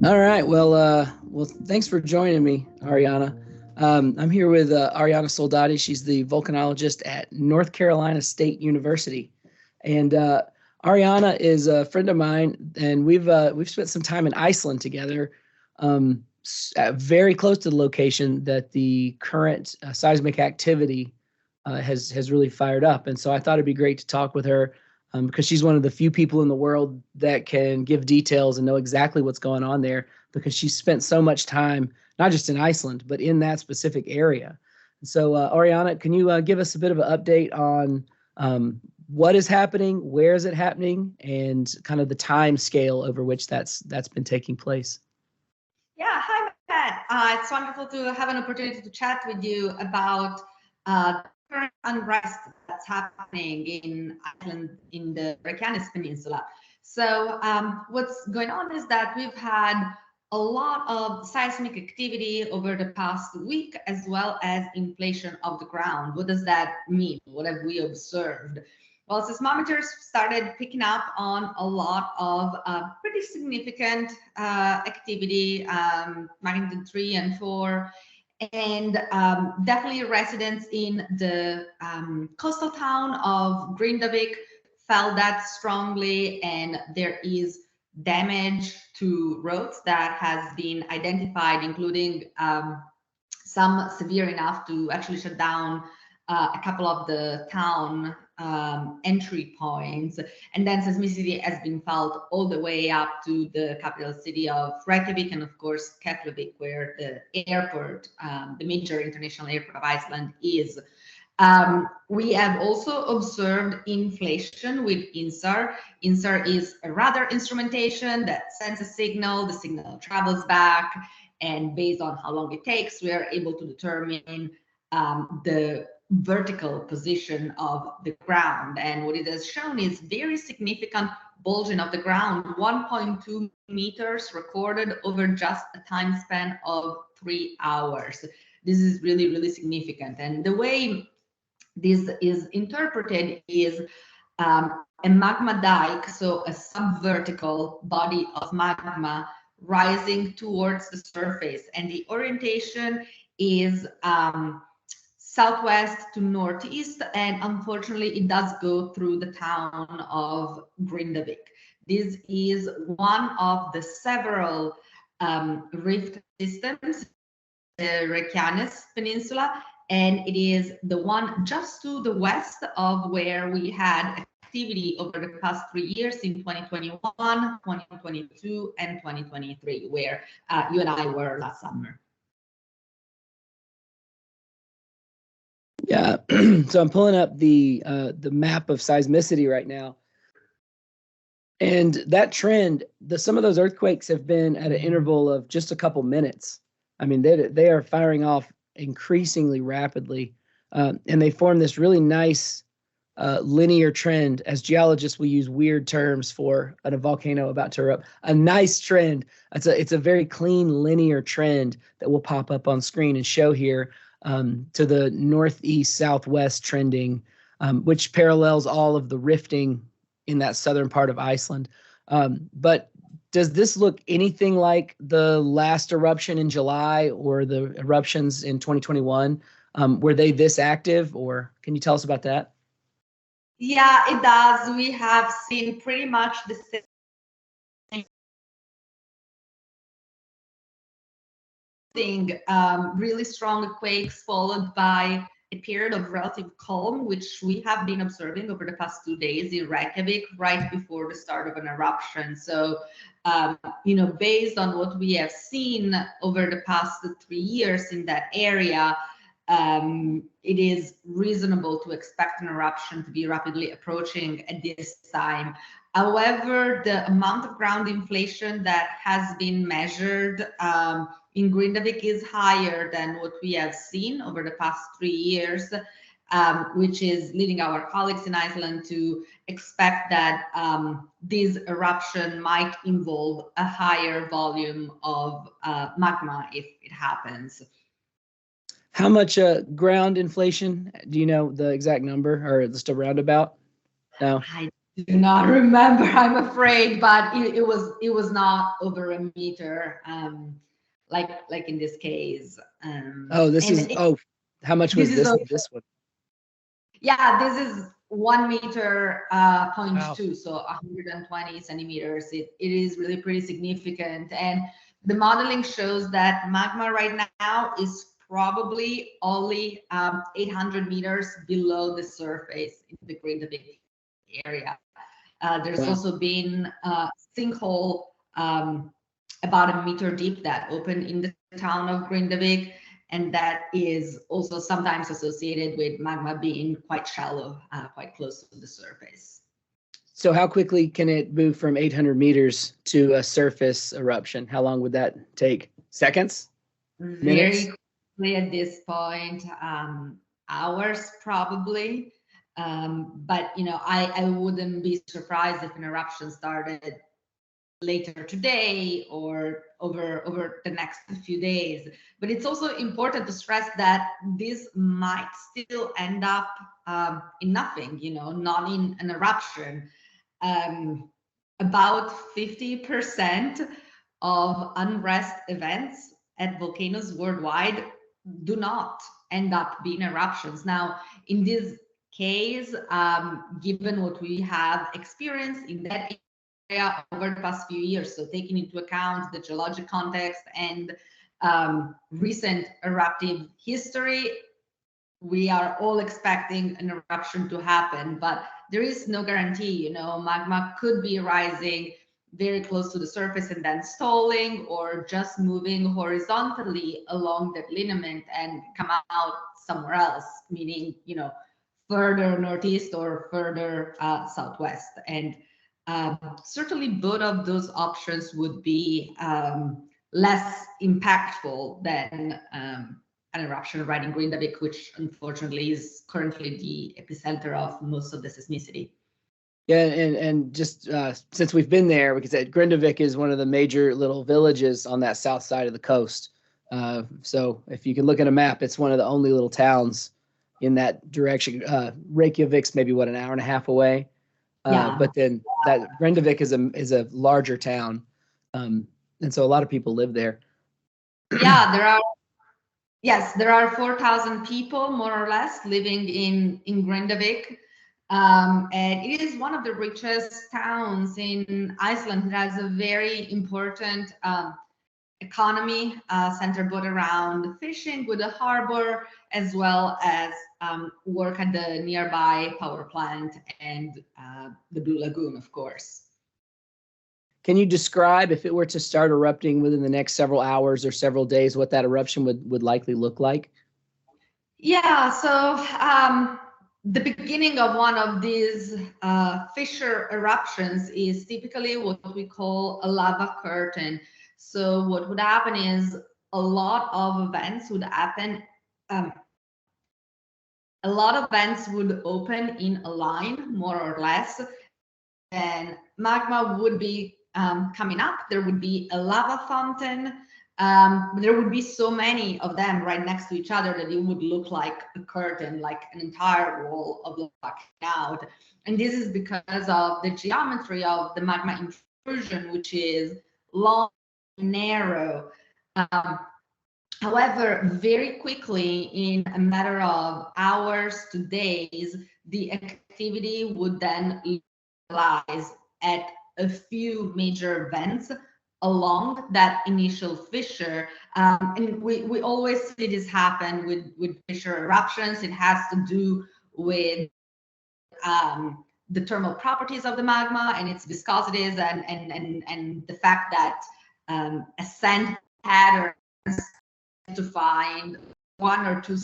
All right. Well, thanks for joining me, Arianna. I'm here with Arianna Soldati. She's the volcanologist at North Carolina State University, and Arianna is a friend of mine, and we've spent some time in Iceland together, very close to the location that the current seismic activity has really fired up. And so I thought it'd be great to talk with her because she's one of the few people in the world that can give details and know exactly what's going on there because she's spent so much time, not just in Iceland, but in that specific area. So, Arianna, can you give us a bit of an update on what is happening, where is it happening, and kind of the time scale over which that's been taking place? Yeah, hi, Pat. It's wonderful to have an opportunity to chat with you about current unrest that's happening in Iceland in the Reykjanes Peninsula. So what's going on is that we've had a lot of seismic activity over the past week, as well as inflation of the ground. What does that mean? What have we observed? Well, seismometers started picking up on a lot of pretty significant activity, magnitude 3 and 4, and definitely residents in the coastal town of Grindavik felt that strongly, and there is damage to roads that has been identified, including some severe enough to actually shut down a couple of the town entry points. And then seismicity has been felt all the way up to the capital city of Reykjavik, and of course Keflavik, where the airport, the major international airport of Iceland is. We have also observed inflation with INSAR. INSAR is a radar instrumentation that sends a signal, the signal travels back, and based on how long it takes, we are able to determine the vertical position of the ground. And what it has shown is very significant bulging of the ground, 1.2 meters recorded over just a time span of 3 hours. This is really, really significant. And the way this is interpreted is a magma dike, so a subvertical body of magma rising towards the surface. And the orientation is southwest to northeast, and unfortunately it does go through the town of Grindavik. This is one of the several rift systems, the Reykjanes Peninsula, and it is the one just to the west of where we had activity over the past 3 years in 2021, 2022, and 2023, where you and I were last summer. Yeah, so I'm pulling up the map of seismicity right now, and that trend, some of those earthquakes have been at an interval of just a couple minutes. I mean, they are firing off increasingly rapidly, and they form this really nice linear trend. As geologists, we use weird terms for a volcano about to erupt. A nice trend. It's a very clean linear trend that will pop up on screen and show here. To the northeast southwest trending, which parallels all of the rifting in that southern part of Iceland. But does this look anything like the last eruption in July or the eruptions in 2021? Were they this active, or can you tell us about that? Yeah, it does. We have seen pretty much the same thing, really strong quakes followed by a period of relative calm, which we have been observing over the past 2 days in Reykjavik right before the start of an eruption. So, based on what we have seen over the past 3 years in that area, it is reasonable to expect an eruption to be rapidly approaching at this time. However, the amount of ground inflation that has been measured in Grindavik is higher than what we have seen over the past 3 years, which is leading our colleagues in Iceland to expect that this eruption might involve a higher volume of magma if it happens. How much ground inflation? Do you know the exact number, or just a roundabout? No. do not remember, I'm afraid, but it was not over a meter, like in this case. Oh, this is, how much was this one? Yeah, this is 1 meter, 0.2, Wow. so 120 centimeters. It is really pretty significant. And the modeling shows that magma right now is probably only 800 meters below the surface in the Grindavik area. There's also been a sinkhole about a meter deep that opened in the town of Grindavik, and that is also sometimes associated with magma being quite shallow, quite close to the surface. So how quickly can it move from 800 meters to a surface eruption? How long would that take? Seconds? Minutes? Very quickly at this point, hours probably. But I wouldn't be surprised if an eruption started later today or over the next few days. But it's also important to stress that this might still end up in nothing, not in an eruption. About 50% of unrest events at volcanoes worldwide do not end up being eruptions. Now, in this case, given what we have experienced in that area over the past few years, so taking into account the geologic context and recent eruptive history, we are all expecting an eruption to happen, but there is no guarantee. Magma could be rising very close to the surface and then stalling, or just moving horizontally along that lineament and come out somewhere else, meaning further northeast or further southwest. And certainly both of those options would be less impactful than an eruption right in Grindavik, which unfortunately is currently the epicenter of most of the seismicity. Yeah, and just since we've been there, because Grindavik is one of the major little villages on that south side of the coast. So if you can look at a map, it's one of the only little towns in that direction. Reykjavik's maybe an hour and a half away. But then that Grindavik is a larger town, and so a lot of people live there. Yeah, there are 4,000 people more or less living in Grindavik, and it is one of the richest towns in Iceland. It has a very important economy centered both around fishing with a harbor, as well as work at the nearby power plant and the Blue Lagoon, of course. Can you describe, if it were to start erupting within the next several hours or several days, what that eruption would likely look like? Yeah, so the beginning of one of these fissure eruptions is typically what we call a lava curtain. So what would happen is a lot of events would happen. A lot of events would open in a line, more or less, and magma would be coming up. There would be a lava fountain. There would be so many of them right next to each other that it would look like a curtain, like an entire wall of lava out. And this is because of the geometry of the magma intrusion, which is long, narrow. However, very quickly, in a matter of hours to days, the activity would then localize at a few major events along that initial fissure. And we always see this happen with fissure eruptions. It has to do with the thermal properties of the magma and its viscosities, and the fact that ascent patterns to find one or two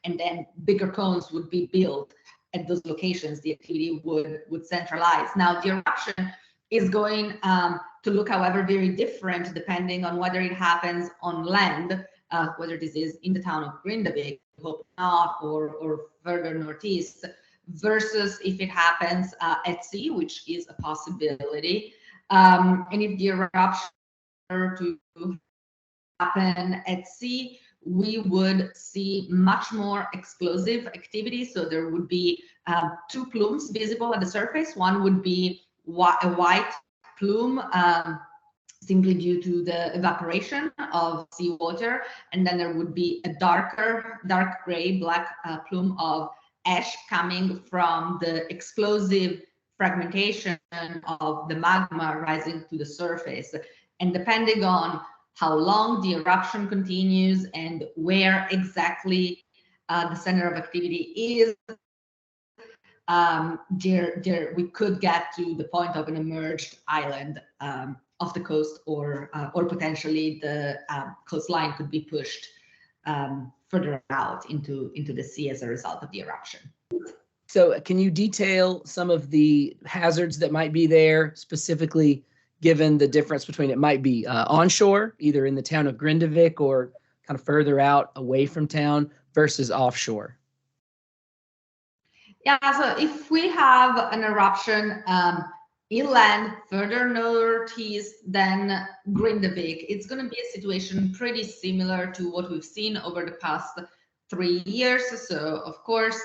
and then bigger cones would be built at those locations. The activity would centralize. Now, the eruption is going to look, however, very different depending on whether it happens on land, whether this is in the town of Grindavik, hope not, or further northeast, versus if it happens at sea, which is a possibility. And if the eruption were to happen at sea, we would see much more explosive activity. So there would be two plumes visible at the surface. One would be a white plume, simply due to the evaporation of seawater, and then there would be a dark gray, black plume of ash coming from the explosive fragmentation of the magma rising to the surface. And depending on how long the eruption continues and where exactly the center of activity is, we could get to the point of an emerged island off the coast, or potentially the coastline could be pushed further out into the sea as a result of the eruption. So can you detail some of the hazards that might be there, specifically given the difference between it might be onshore, either in the town of Grindavik or kind of further out away from town, versus offshore? Yeah, so if we have an eruption inland, further northeast than Grindavik, it's going to be a situation pretty similar to what we've seen over the past 3 years. So, of course,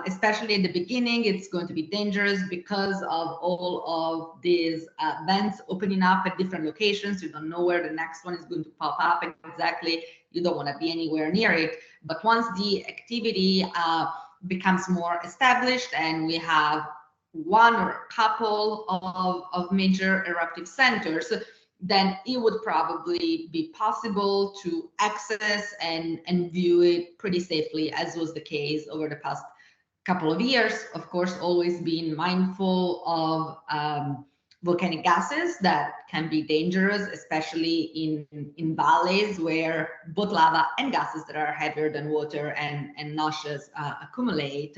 especially at the beginning, it's going to be dangerous because of all of these vents opening up at different locations. You don't know where the next one is going to pop up exactly. You don't want to be anywhere near it. But once the activity becomes more established and we have one or a couple of major eruptive centers, then it would probably be possible to access and view it pretty safely, as was the case over the past couple of years. Of course, always being mindful of volcanic gases that can be dangerous, especially in valleys where both lava and gases that are heavier than water and noxious accumulate.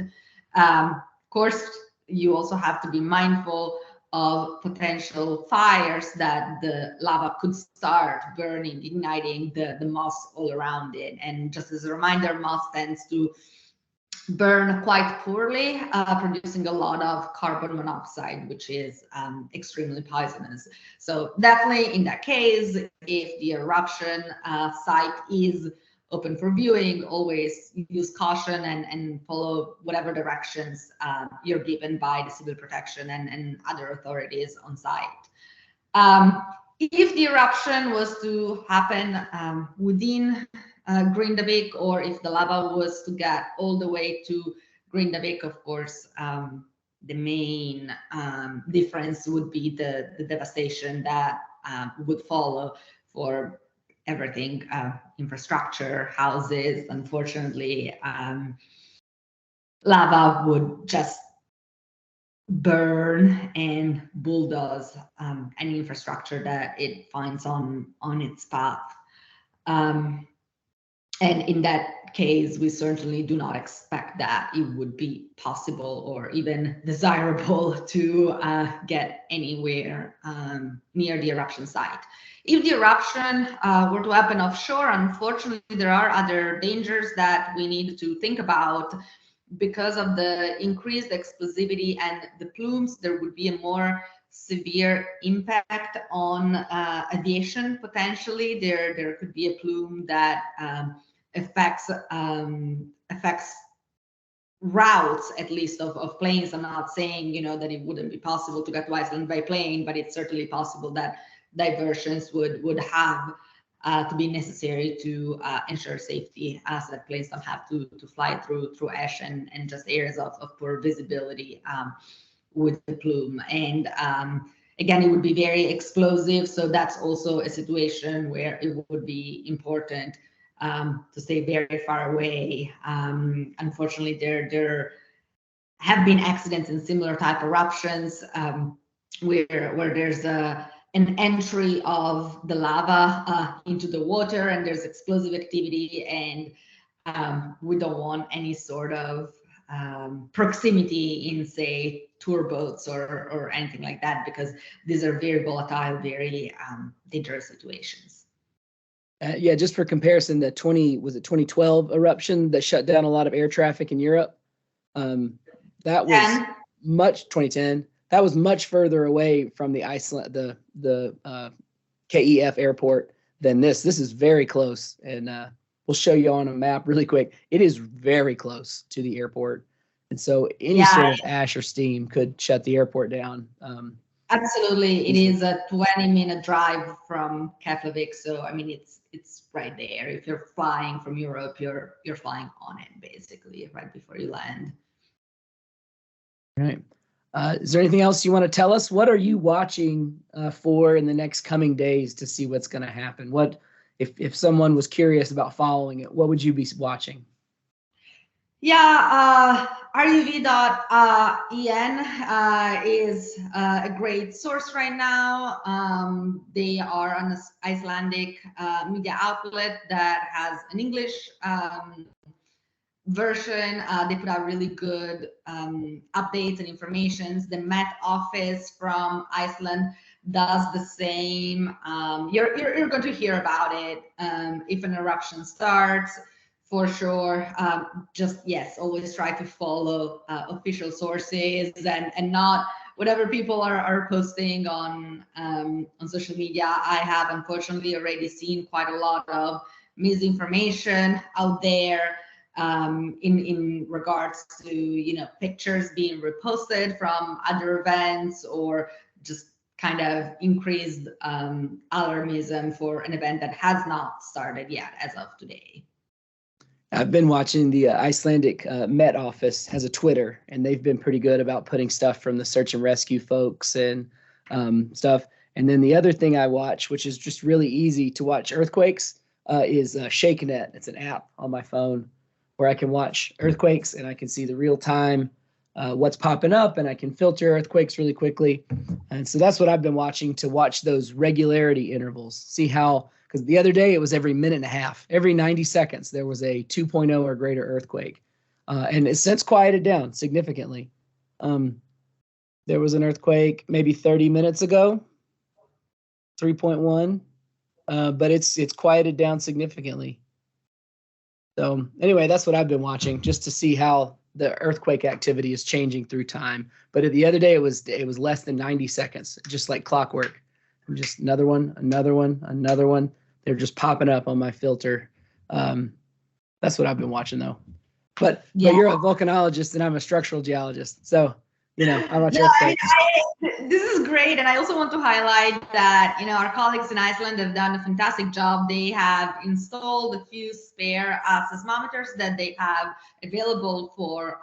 Of course, you also have to be mindful of potential fires that the lava could start burning, igniting the moss all around it. And just as a reminder, moss tends to burn quite poorly, producing a lot of carbon monoxide, which is extremely poisonous. So definitely in that case, if the eruption site is open for viewing, always use caution and follow whatever directions you're given by the civil protection and other authorities on site. If the eruption was to happen within Grindavik, or if the lava was to get all the way to Grindavik, of course, the main difference would be the devastation that would follow for everything, infrastructure, houses. Unfortunately, lava would just burn and bulldoze any infrastructure that it finds on its path. And in that case, we certainly do not expect that it would be possible or even desirable to get anywhere near the eruption site. If the eruption were to happen offshore, unfortunately, there are other dangers that we need to think about. Because of the increased explosivity and the plumes, there would be a more severe impact on aviation. Potentially, there could be a plume that affects routes, at least of planes. I'm not saying, you know, that it wouldn't be possible to get to Iceland by plane, but it's certainly possible that diversions would have to be necessary to ensure safety, so that planes don't have to fly through ash and just areas of poor visibility with the plume. And again, it would be very explosive, so that's also a situation where it would be important to stay very far away. Unfortunately, there have been accidents in similar type eruptions where there's an entry of the lava into the water and there's explosive activity, and we don't want any sort of proximity in, say, tour boats or anything like that, because these are very volatile, very dangerous situations. Yeah, just for comparison, the 2012 eruption that shut down a lot of air traffic in Europe, that was 2010. That was much further away from the Iceland, the KEF airport than this. This is very close, and we'll show you on a map really quick. It is very close to the airport. And so any sort of ash or steam could shut the airport down. Absolutely. It is a 20-minute drive from Keflavik. So, I mean, it's right there. If you're flying from Europe, you're flying on it, basically, right before you land. All right. Is there anything else you want to tell us? What are you watching for in the next coming days to see what's going to happen? What, if someone was curious about following it, what would you be watching? Yeah, ruv.en is a great source right now. They are an Icelandic media outlet that has an English version. They put out really good updates and informations. The Met Office from Iceland does the same. You're going to hear about it if an eruption starts. For sure, always try to follow official sources and not whatever people are posting on social media. I have unfortunately already seen quite a lot of misinformation out there in regards to pictures being reposted from other events, or just kind of increased alarmism for an event that has not started yet as of today. I've been watching the Icelandic Met Office has a Twitter, and they've been pretty good about putting stuff from the search and rescue folks and stuff. And then the other thing I watch, which is just really easy to watch earthquakes, is ShakeNet. It's an app on my phone where I can watch earthquakes and I can see the real time what's popping up, and I can filter earthquakes really quickly. And so that's what I've been watching, to watch those regularity intervals, see how. Because the other day it was every minute and a half, every 90 seconds, there was a 2.0 or greater earthquake. And it's since quieted down significantly. There was an earthquake maybe 30 minutes ago, 3.1, but it's quieted down significantly. So anyway, that's what I've been watching, just to see how the earthquake activity is changing through time. But the other day it was less than 90 seconds, just like clockwork. Just another one, another one, another one. They're just popping up on my filter. That's what I've been watching, though. But you're a volcanologist and I'm a structural geologist, so I watch earthquakes. This is great, and I also want to highlight that our colleagues in Iceland have done a fantastic job. They have installed a few spare seismometers that they have available for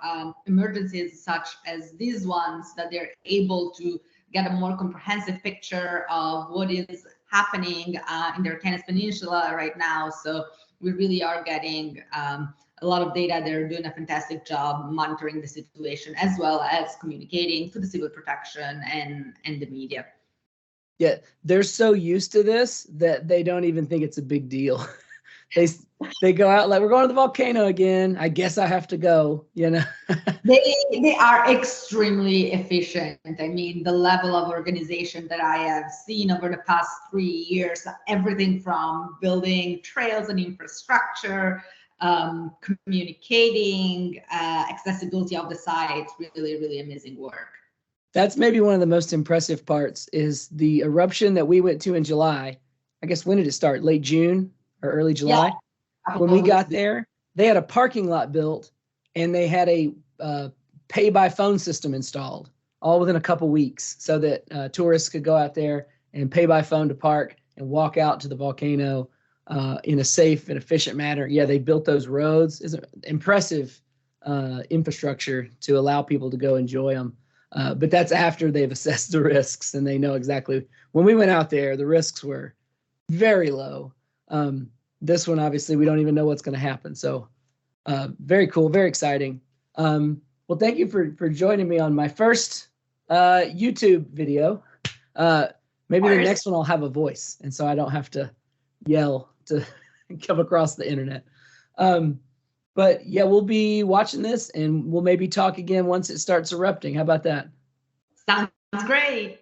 emergencies such as these ones, that they're able to get a more comprehensive picture of what is happening in the Arianna Peninsula right now. So we really are getting a lot of data. They're doing a fantastic job monitoring the situation, as well as communicating to the civil protection and the media. Yeah, they're so used to this that they don't even think it's a big deal. They go out like, we're going to the volcano again. I guess I have to go, They are extremely efficient. I mean, the level of organization that I have seen over the past 3 years, everything from building trails and infrastructure, communicating, accessibility of the site, really, really amazing work. That's maybe one of the most impressive parts, is the eruption that we went to in July. I guess, when did it start? Late June or early July? Yeah. When we got there, they had a parking lot built, and they had a pay by phone system installed, all within a couple weeks, so that tourists could go out there and pay by phone to park and walk out to the volcano in a safe and efficient manner. Yeah, they built those roads. It's an impressive infrastructure to allow people to go enjoy them. But that's after they've assessed the risks, and they know exactly. When we went out there, the risks were very low. This one, obviously, we don't even know what's going to happen. So very cool, very exciting. Well, thank you for joining me on my first YouTube video. Maybe the next one I'll have a voice, and so I don't have to yell to come across the internet. But yeah, we'll be watching this, and we'll maybe talk again once it starts erupting. How about that? Sounds great.